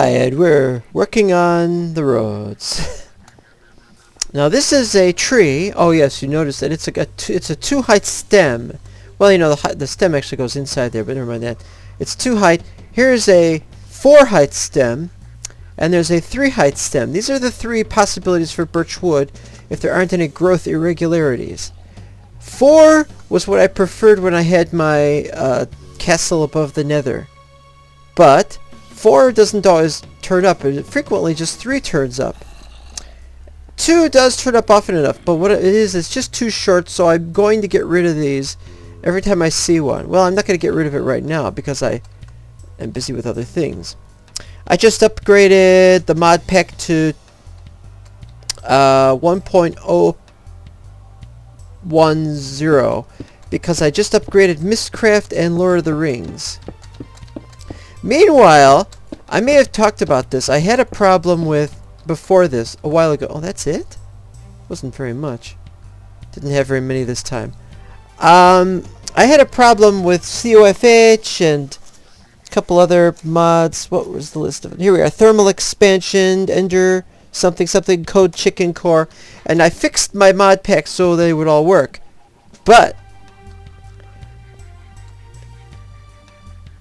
and we're working on the roads. Now this is a tree. Oh yes, you notice that it's a 2 height stem. Well, you know, the stem actually goes inside there, but never mind that. It's 2 height. Here's a 4 height stem, and there's a 3 height stem. These are the 3 possibilities for birch wood if there aren't any growth irregularities. 4 was what I preferred when I had my castle above the nether. But 4 doesn't always turn up. Frequently just 3 turns up. 2 does turn up often enough, but what it is, it's just too short, so I'm going to get rid of these every time I see one. Well, I'm not going to get rid of it right now because I am busy with other things. I just upgraded the mod pack to 1.010 because I just upgraded Mistcraft and Lord of the Rings. Meanwhile, I may have talked about this. I had a problem with, before this, a while ago. Oh, that's it? Wasn't very much. Didn't have very many this time. I had a problem with COFH and a couple other mods. What was the list of it? Here we are. Thermal expansion, Ender, something, something, code chicken core. And I fixed my mod pack so they would all work. But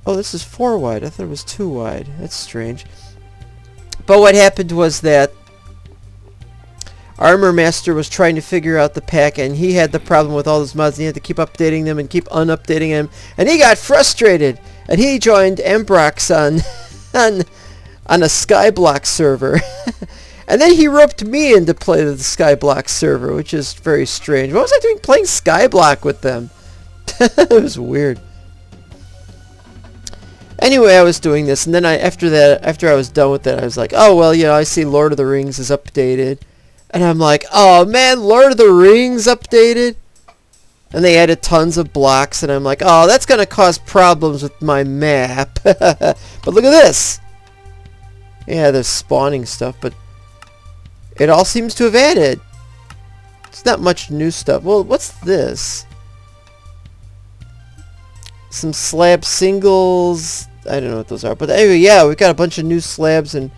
oh, this is 4 wide. I thought it was 2 wide. That's strange. But what happened was that Armor Master was trying to figure out the pack, and he had the problem with all those mods. And he had to keep updating them and keep unupdating them, and he got frustrated. And he joined Ambrox on a Skyblock server. And then he roped me into play the Skyblock server, which is very strange. What was I doing playing Skyblock with them? It was weird. Anyway, I was doing this, and then after I was done with that, I was like, oh, well, you know, I see Lord of the Rings is updated. And I'm like, oh, man, Lord of the Rings updated? And they added tons of blocks, and I'm like, oh, that's going to cause problems with my map. But look at this. Yeah, there's spawning stuff, but it all seems to have added. It's not much new stuff. Well, what's this? Some slab singles. I don't know what those are. But anyway, yeah, we've got a bunch of new slabs and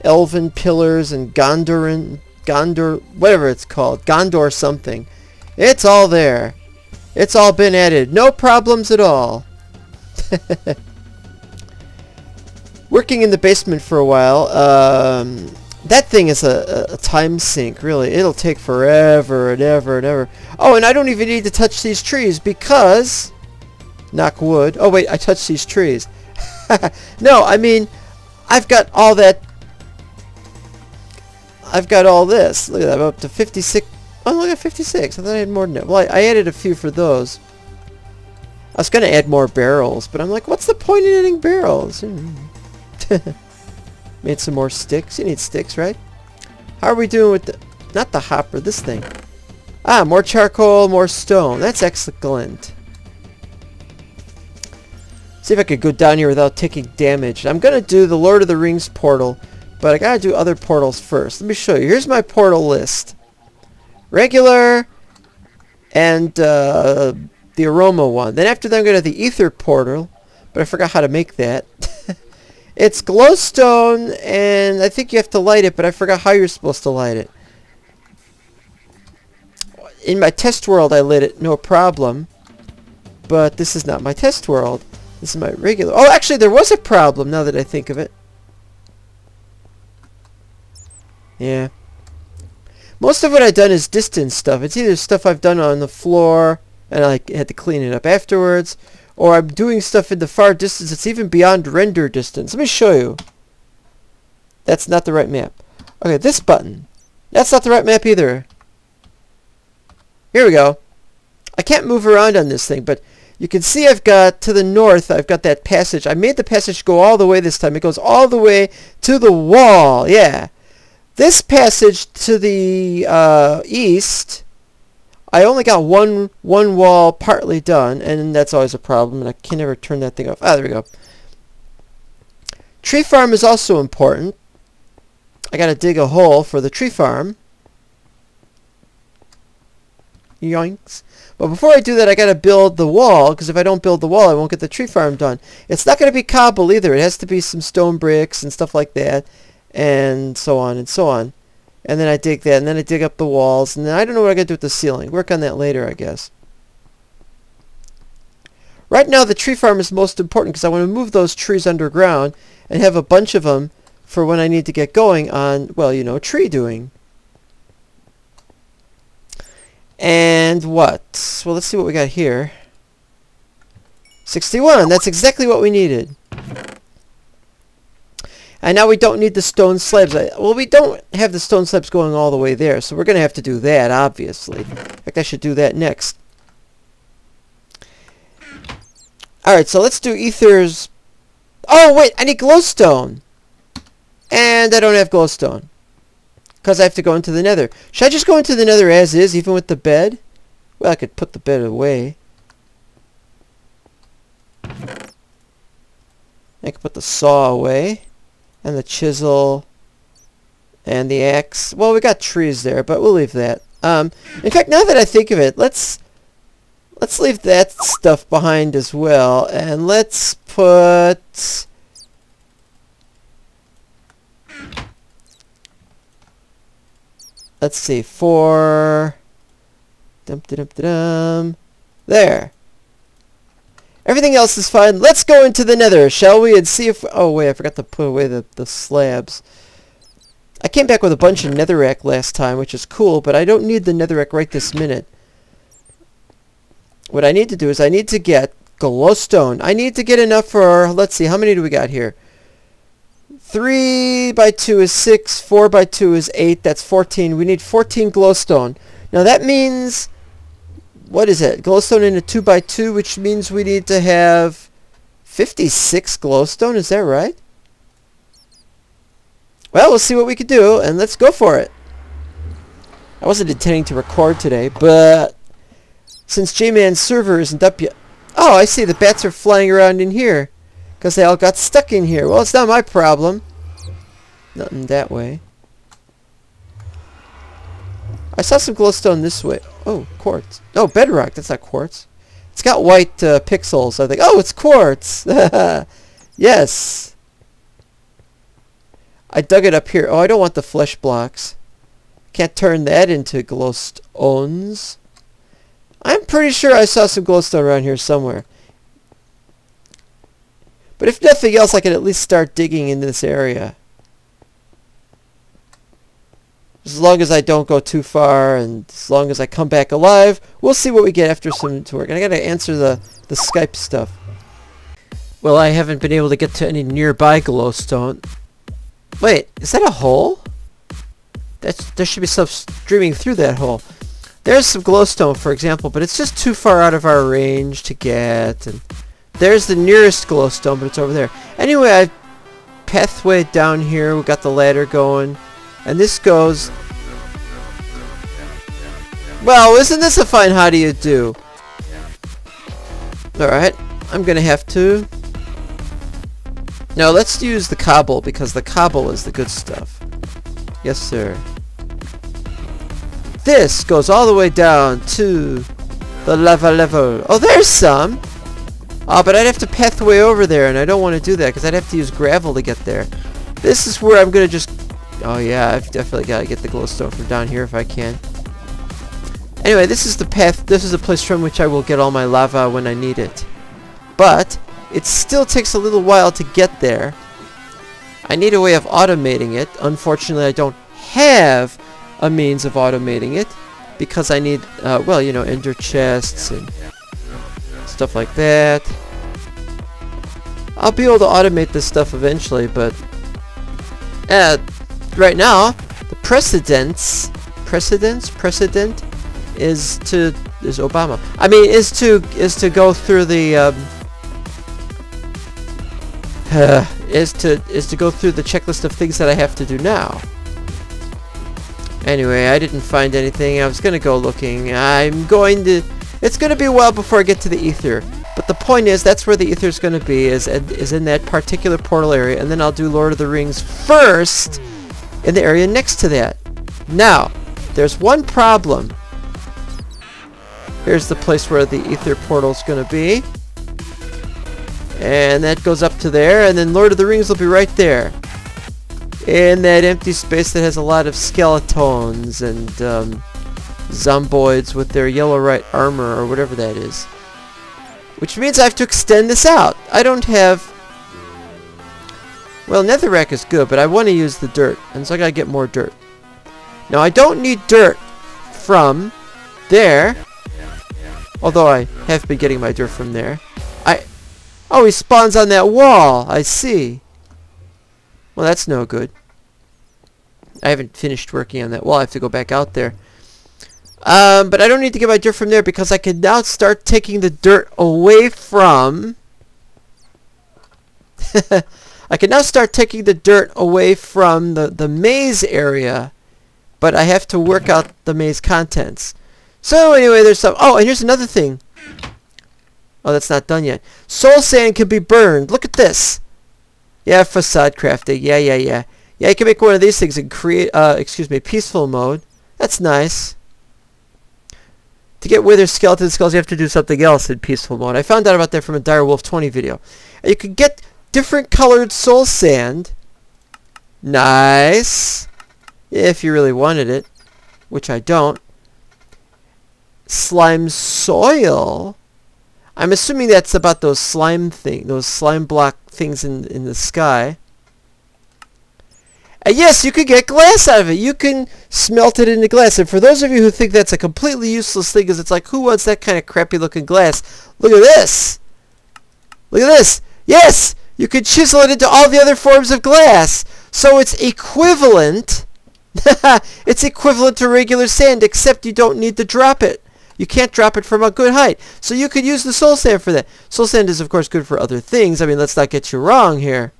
elven pillars and Gondor, whatever it's called. Gondor something. It's all there. It's all been added. No problems at all. Working in the basement for a while. That thing is a time sink, really. It'll take forever and ever and ever. Oh, and I don't even need to touch these trees because... knock wood. Oh, wait, I touched these trees. No, I mean, I've got all that... I've got all this. Look at that, I'm up to 56. Oh, look at 56. I thought I had more than that. Well, I added a few for those. I was going to add more barrels, but I'm like, what's the point in adding barrels? Made some more sticks. You need sticks, right? How are we doing with the... not the hopper, this thing. Ah, more charcoal, more stone. That's excellent. See if I could go down here without taking damage. I'm going to do the Lord of the Rings portal, but I got to do other portals first. Let me show you. Here's my portal list. Regular and the aroma one. Then after that I'm going to have the ether portal, but I forgot how to make that. It's glowstone, and I think you have to light it, but I forgot how you're supposed to light it. In my test world I lit it, no problem. But this is not my test world. This is my regular... oh, actually, there was a problem, now that I think of it. Yeah. Most of what I've done is distance stuff. It's either stuff I've done on the floor, and I had to clean it up afterwards, or I'm doing stuff in the far distance. It's even beyond render distance. Let me show you. That's not the right map. Okay, this button. That's not the right map either. Here we go. I can't move around on this thing, but... you can see I've got, to the north, I've got that passage. I made the passage go all the way this time. It goes all the way to the wall. Yeah. This passage to the east, I only got one wall partly done, and that's always a problem, and I can never turn that thing off. Ah, there we go. Tree farm is also important. I got to dig a hole for the tree farm. Yoinks. But before I do that, I gotta build the wall, because if I don't build the wall, I won't get the tree farm done. It's not gonna be cobble either. It has to be some stone bricks and stuff like that, and so on and so on. And then I dig that, and then I dig up the walls, and then I don't know what I gotta do with the ceiling. Work on that later, I guess. Right now, the tree farm is most important because I want to move those trees underground and have a bunch of them for when I need to get going on, well, you know, tree doing. And what? Well, let's see what we got here. 61. That's exactly what we needed. And now we don't need the stone slabs. Well, we don't have the stone slabs going all the way there, so we're going to have to do that, obviously. In fact, I should do that next. Alright, so let's do ethers. Oh, wait, I need glowstone. And I don't have glowstone. Because I have to go into the nether. Should I just go into the nether as is, even with the bed? Well, I could put the bed away. I could put the saw away. And the chisel. And the axe. Well, we got trees there, but we'll leave that. In fact, now that I think of it, let's leave that stuff behind as well, and let's put... Let's see, 4... There. Everything else is fine. Let's go into the nether, shall we? And see if... Oh, wait, I forgot to put away the slabs. I came back with a bunch of netherrack last time, which is cool, but I don't need the netherrack right this minute. What I need to do is I need to get glowstone. I need to get enough for, let's see, how many do we got here? 3 by 2 is 6, 4 by 2 is 8, that's 14. We need 14 glowstone. Now that means, what is it? Glowstone in a 2 by 2, which means we need to have 56 glowstone, is that right? Well, we'll see what we can do, and let's go for it. I wasn't intending to record today, but... since J-Man's server isn't up yet... Oh, I see. The bats are flying around in here. Because they all got stuck in here. Well, it's not my problem. Nothing that way. I saw some glowstone this way. Oh, quartz. Oh, bedrock. That's not quartz. It's got white pixels. I think, oh, it's quartz. Yes. I dug it up here. Oh, I don't want the flesh blocks. Can't turn that into glowstones. I'm pretty sure I saw some glowstone around here somewhere. But if nothing else, I can at least start digging in this area. As long as I don't go too far, and as long as I come back alive, we'll see what we get after some work. And I gotta answer the Skype stuff. Well, I haven't been able to get to any nearby glowstone. Wait, is that a hole? There should be stuff streaming through that hole. There's some glowstone, for example, but it's just too far out of our range to get. And there's the nearest glowstone, but it's over there. Anyway, I pathway down here. We got the ladder going, and this goes. Well, isn't this a fine how do you do? All right, I'm gonna have to. No, let's use the cobble because the cobble is the good stuff. Yes, sir. This goes all the way down to the lava level. Oh, there's some. Oh, but I'd have to pathway over there, and I don't want to do that because I'd have to use gravel to get there. This is where I'm going to just... Oh, yeah, I've definitely got to get the glowstone from down here if I can. Anyway, this is the path. This is the place from which I will get all my lava when I need it. But it still takes a little while to get there. I need a way of automating it. Unfortunately, I don't have a means of automating it because I need, well, you know, ender chests and stuff like that. I'll be able to automate this stuff eventually, but right now, the precedent is Obama. I mean, is to go through the is to go through the checklist of things that I have to do now. Anyway, I didn't find anything. I was gonna go looking. It's gonna be a while before I get to the ether. But the point is, that's where the ether is gonna be, is in that particular portal area, and then I'll do Lord of the Rings first in the area next to that. Now, there's one problem. Here's the place where the ether portal's gonna be. And that goes up to there, and then Lord of the Rings will be right there. In that empty space that has a lot of skeletons and zomboids with their yellow-right armor or whatever that is. Which means I have to extend this out. I don't have... Well, netherrack is good, but I want to use the dirt, and so I gotta get more dirt. Now, I don't need dirt from there, although I have been getting my dirt from there. Oh, he spawns on that wall. I see. Well, that's no good. I haven't finished working on that wall. I have to go back out there. But I don't need to get my dirt from there because I can now start taking the dirt away from... I can now start taking the dirt away from the maze area, but I have to work out the maze contents. So anyway, there's some... Oh, and here's another thing. Oh, that's not done yet. Soul sand can be burned. Look at this. Yeah, facade crafting. Yeah. Yeah, you can make one of these things and create, peaceful mode. That's nice. To get wither skeleton skulls, you have to do something else in peaceful mode. I found out about that from a Direwolf 20 video. And you can get different colored soul sand. Nice. If you really wanted it. Which I don't. Slime soil. I'm assuming that's about those slime block things in the sky. And yes, you could get glass out of it. You can smelt it into glass. And for those of you who think that's a completely useless thing, because it's like, who wants that kind of crappy looking glass? Look at this. Look at this. Yes, you could chisel it into all the other forms of glass. So it's equivalent. It's equivalent to regular sand, except you don't need to drop it. You can't drop it from a good height. So you could use the soul sand for that. Soul sand is, of course, good for other things. I mean, let's not get you wrong here.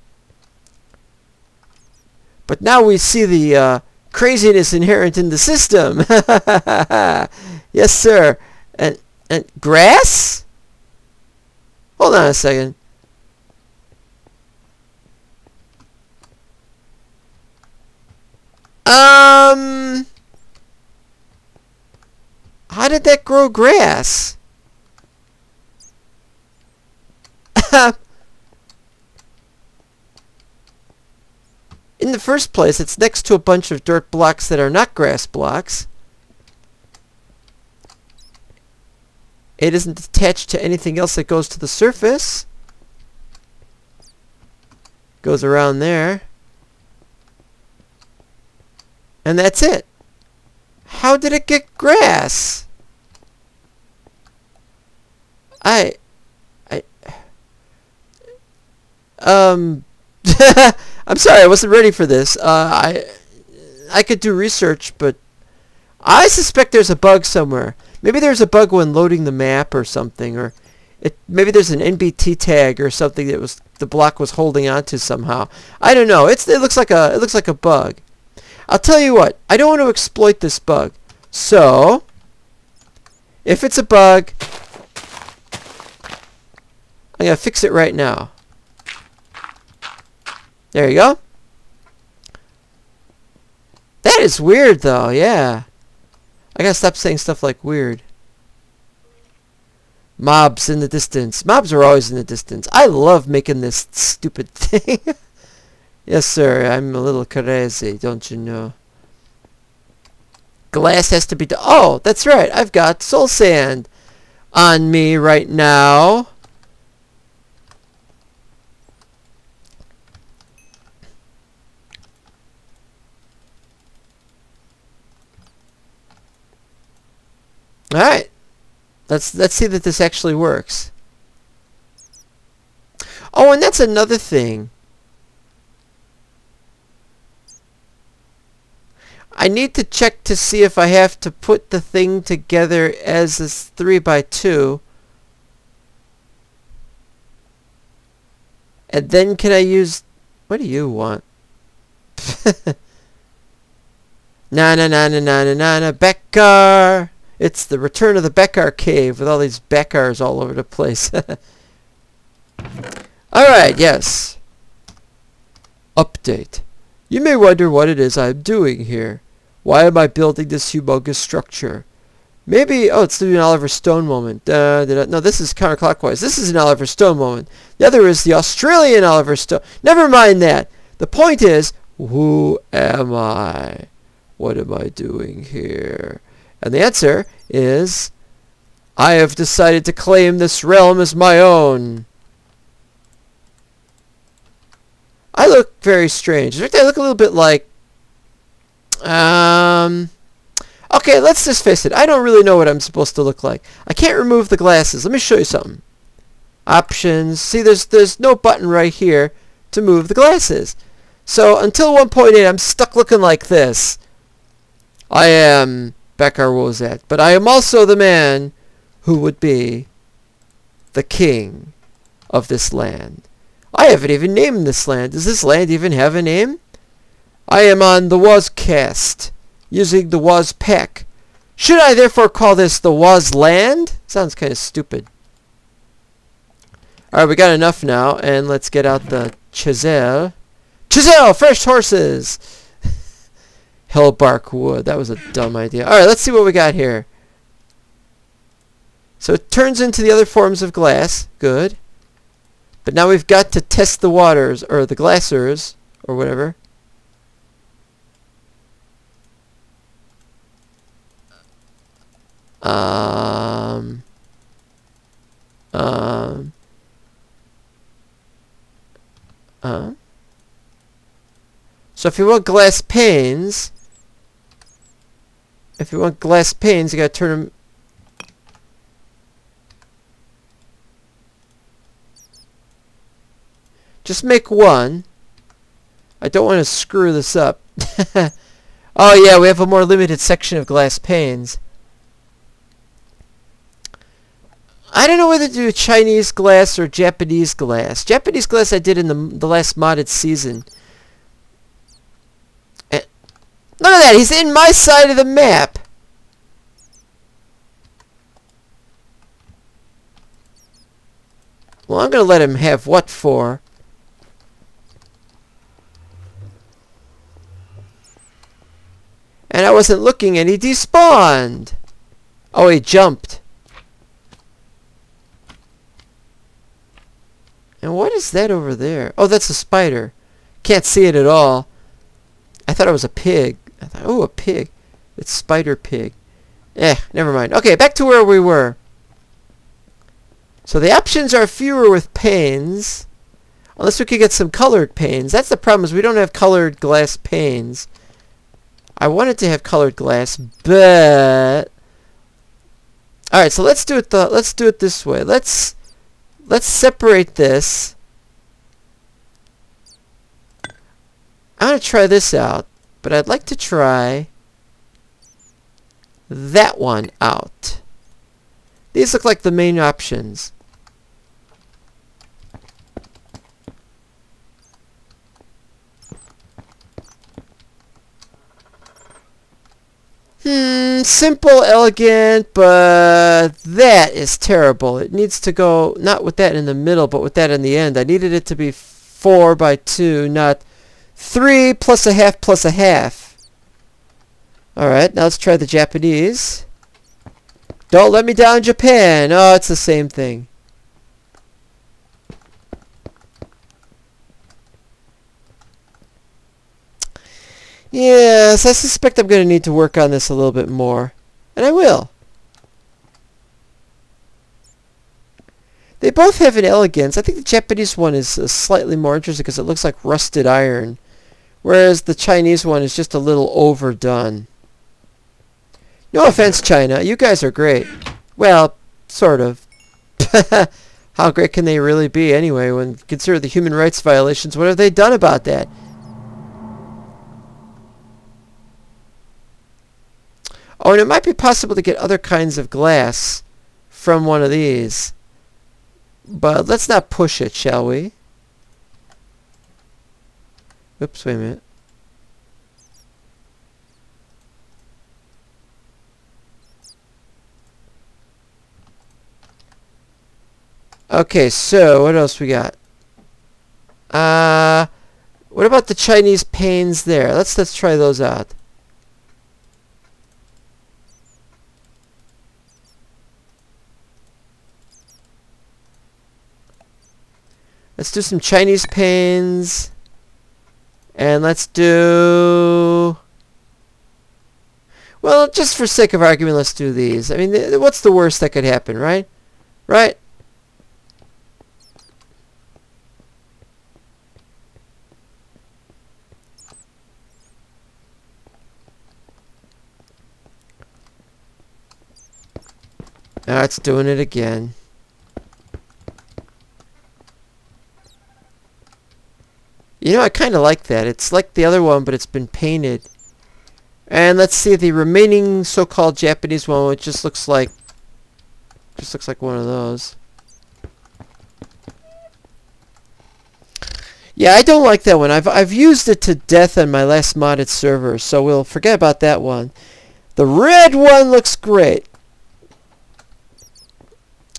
But now we see the craziness inherent in the system. Yes, sir. And grass? Hold on a second. How did that grow grass? In the first place, it's next to a bunch of dirt blocks that are not grass blocks. It isn't attached to anything else that goes to the surface. Goes around there. And that's it. How did it get grass? I'm sorry, I wasn't ready for this. I could do research, but I suspect there's a bug somewhere. Maybe there's a bug when loading the map or something, or maybe there's an NBT tag or something that the block was holding onto somehow. I don't know. It looks like a bug. I'll tell you what. I don't want to exploit this bug. So, if it's a bug, I'm gonna fix it right now. There you go. That is weird, though. Yeah. I gotta stop saying stuff like weird. Mobs in the distance. Mobs are always in the distance. I love making this stupid thing. Yes, sir. I'm a little crazy, don't you know? Glass has to be... Oh, that's right. I've got soul sand on me right now. Alright. Let's see that this actually works. Oh, and that's another thing. I need to check to see if I have to put the thing together as a 3x2. And then can I use... What do you want? Na Beckar! It's the return of the Beckar cave with all these Beckars all over the place. Alright, yes. Update. You may wonder what it is I'm doing here. Why am I building this humongous structure? Maybe, oh, it's an Oliver Stone moment. No, this is counterclockwise. This is an Oliver Stone moment. The other is the Australian Oliver Stone. Never mind that. The point is, who am I? What am I doing here? And the answer is, I have decided to claim this realm as my own. I look very strange. In fact, I look a little bit like... Okay, let's just face it. I don't really know what I'm supposed to look like. I can't remove the glasses. Let me show you something. Options. See, there's no button right here to move the glasses. So until 1.8, I'm stuck looking like this. I am Becker Wozcast, but I am also the man who would be the king of this land. I haven't even named this land. Does this land even have a name? I am on the Wozcast, using the Wozpack. Should I therefore call this the Wozland? Sounds kind of stupid. Alright, we got enough now, and let's get out the chisel. Chisel! Fresh horses! Hellbark wood. That was a dumb idea. Alright, let's see what we got here. So it turns into the other forms of glass. Good. But now we've got to test the waters, or the glassers, or whatever. So if you want glass panes, you gotta turn them. Just make one. I don't want to screw this up. Oh yeah, we have a more limited section of glass panes. I don't know whether to do Chinese glass or Japanese glass. Japanese glass I did in the last modded season. Look at that, he's in my side of the map. Well, I'm going to let him have what for. And I wasn't looking and he despawned. Oh, he jumped. And what is that over there? Oh, that's a spider. Can't see it at all. I thought it was a pig. I thought, oh, a pig. It's spider pig. Never mind. Okay, back to where we were. So the options are fewer with panes. Unless we could get some colored panes. That's the problem, is we don't have colored glass panes. I wanted to have colored glass, but... Alright, so let's do it this way. Let's separate this. I'm going to try this out, but I'd like to try that one out. These look like the main options. Simple, elegant, but that is terrible. It needs to go not with that in the middle, but with that in the end. I needed it to be 4 by 2, not 3 plus a half plus a half. Alright, now let's try the Japanese. Don't let me down, Japan. Oh, it's the same thing. Yes, I suspect I'm going to need to work on this a little bit more. And I will. They both have an elegance. I think the Japanese one is slightly more interesting because it looks like rusted iron. Whereas the Chinese one is just a little overdone. No offense, China. You guys are great. Well, sort of. How great can they really be anyway when consider the human rights violations? What have they done about that? Oh, and it might be possible to get other kinds of glass from one of these. But let's not push it, shall we? Oops, wait a minute. Okay, so what else we got? What about the Chinese panes there? Let's try those out. Let's do some Chinese panes. And let's do... Well, just for sake of argument, let's do these. I mean, what's the worst that could happen, right? Right? Now it's doing it again. You know, I kind of like that. It's like the other one, but it's been painted. And let's see the remaining so-called Japanese one, which just looks like one of those. Yeah, I don't like that one. I've used it to death on my last modded server, so we'll forget about that one. The red one looks great.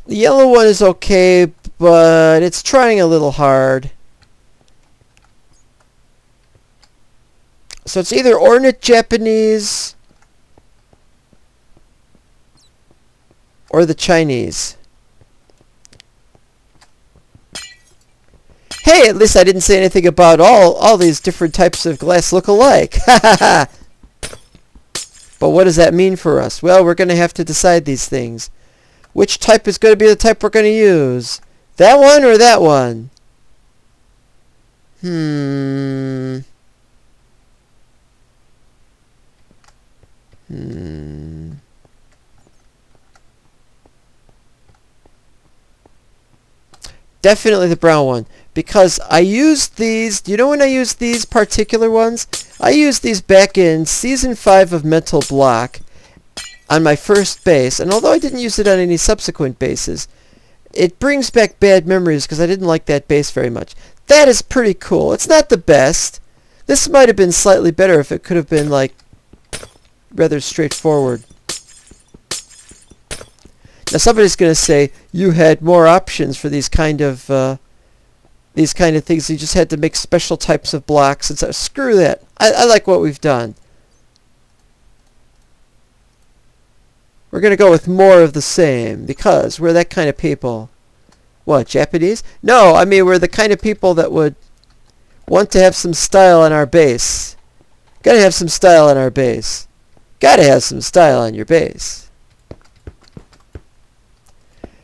The yellow one is okay, but it's trying a little hard. So it's either ornate Japanese or the Chinese. Hey, at least I didn't say anything about all these different types of glass look alike. But what does that mean for us? Well, we're going to have to decide these things. Which type is going to be the type we're going to use? That one or that one? Definitely the brown one. Because I used these... Do you know when I used these particular ones? I used these back in Season 5 of Mental Block on my first base, and although I didn't use it on any subsequent bases, it brings back bad memories because I didn't like that base very much. That is pretty cool. It's not the best. This might have been slightly better if it could have been, like, rather straightforward. Now somebody's going to say, you had more options for these kind of things. You just had to make special types of blocks. And so, screw that. I like what we've done. We're going to go with more of the same, because we're that kind of people. What, Japanese? No, I mean, we're the kind of people that would want to have some style on our base. Gotta have some style on our base. Gotta have some style on your base.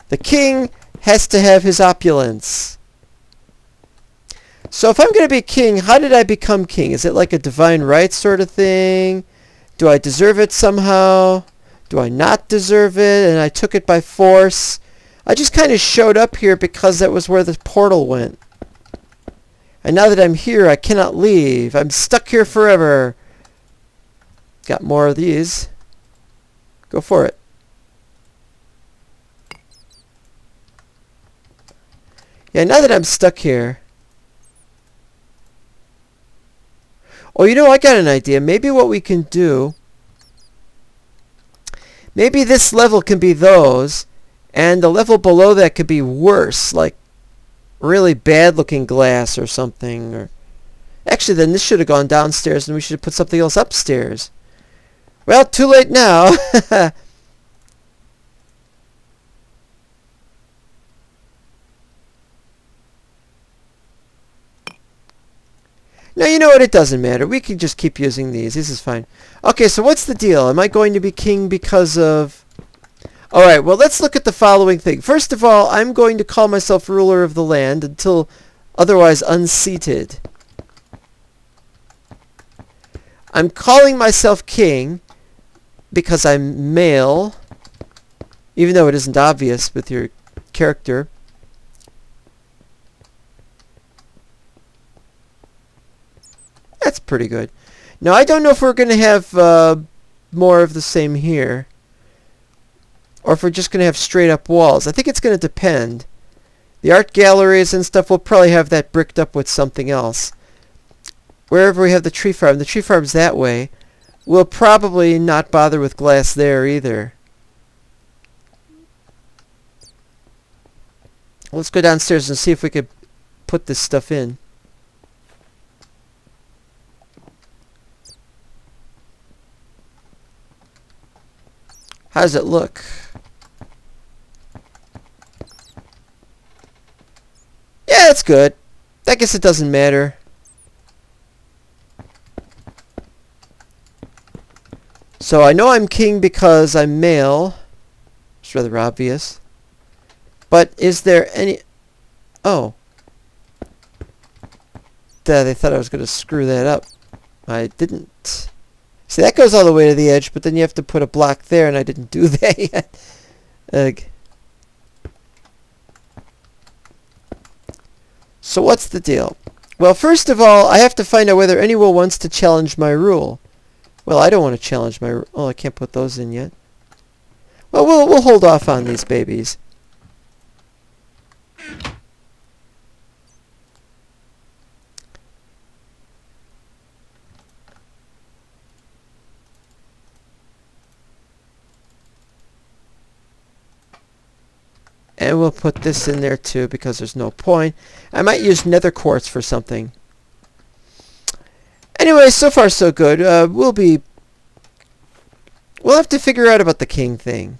The king has to have his opulence. So if I'm going to be king, how did I become king? Is it like a divine right sort of thing? Do I deserve it somehow? Do I not deserve it? And I took it by force. I just kind of showed up here because that was where the portal went. And now that I'm here, I cannot leave. I'm stuck here forever. Got more of these. Go for it. Yeah, now that I'm stuck here. Oh, you know, I got an idea. Maybe what we can do... Maybe this level can be those, and the level below that could be worse, like really bad looking glass or something. Or actually, then this should have gone downstairs and we should have put something else upstairs. Well, too late now. Now, you know what? It doesn't matter. We can just keep using these. This is fine. Okay, so what's the deal? Am I going to be king because of... Alright, well, let's look at the following thing. First of all, I'm going to call myself ruler of the land until otherwise unseated. I'm calling myself king because I'm male, even though it isn't obvious with your character. That's pretty good. Now, I don't know if we're going to have more of the same here, or if we're just going to have straight up walls. I think it's going to depend. The art galleries and stuff will probably have that bricked up with something else. Wherever we have the tree farm's that way, we'll probably not bother with glass there either. Let's go downstairs and see if we could put this stuff in. How does it look? Yeah, That's good. I guess it doesn't matter. So I know I'm king because I'm male. It's rather obvious. But is there any... Oh. They thought I was going to screw that up. I didn't. See, that goes all the way to the edge, but then you have to put a block there, and I didn't do that yet. Ugh. So what's the deal? Well, first of all, I have to find out whether anyone wants to challenge my rule. Well, I don't want to challenge my rule. Oh, I can't put those in yet. Well, we'll hold off on these babies. And we'll put this in there too because there's no point. I might use nether quartz for something. Anyway, so far so good. We'll have to figure out about the king thing.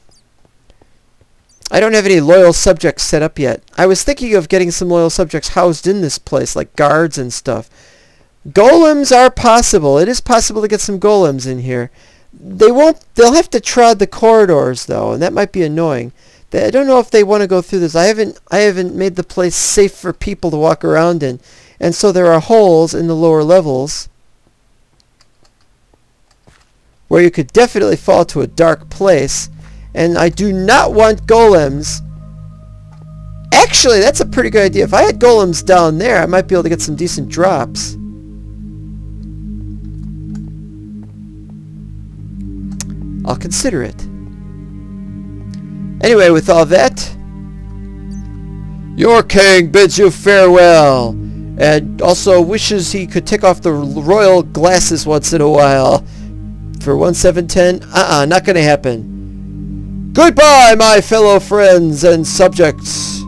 I don't have any loyal subjects set up yet. I was thinking of getting some loyal subjects housed in this place, like guards and stuff. Golems are possible. It is possible to get some golems in here. They'll have to trod the corridors though, and that might be annoying. I don't know if they want to go through this. I haven't made the place safe for people to walk around in. And so there are holes in the lower levels where you could definitely fall to a dark place. And I do not want golems. Actually, that's a pretty good idea. If I had golems down there, I might be able to get some decent drops. I'll consider it. Anyway, with all that, your king bids you farewell, and also wishes he could take off the royal glasses once in a while. For 1710, not gonna happen. Goodbye, my fellow friends and subjects.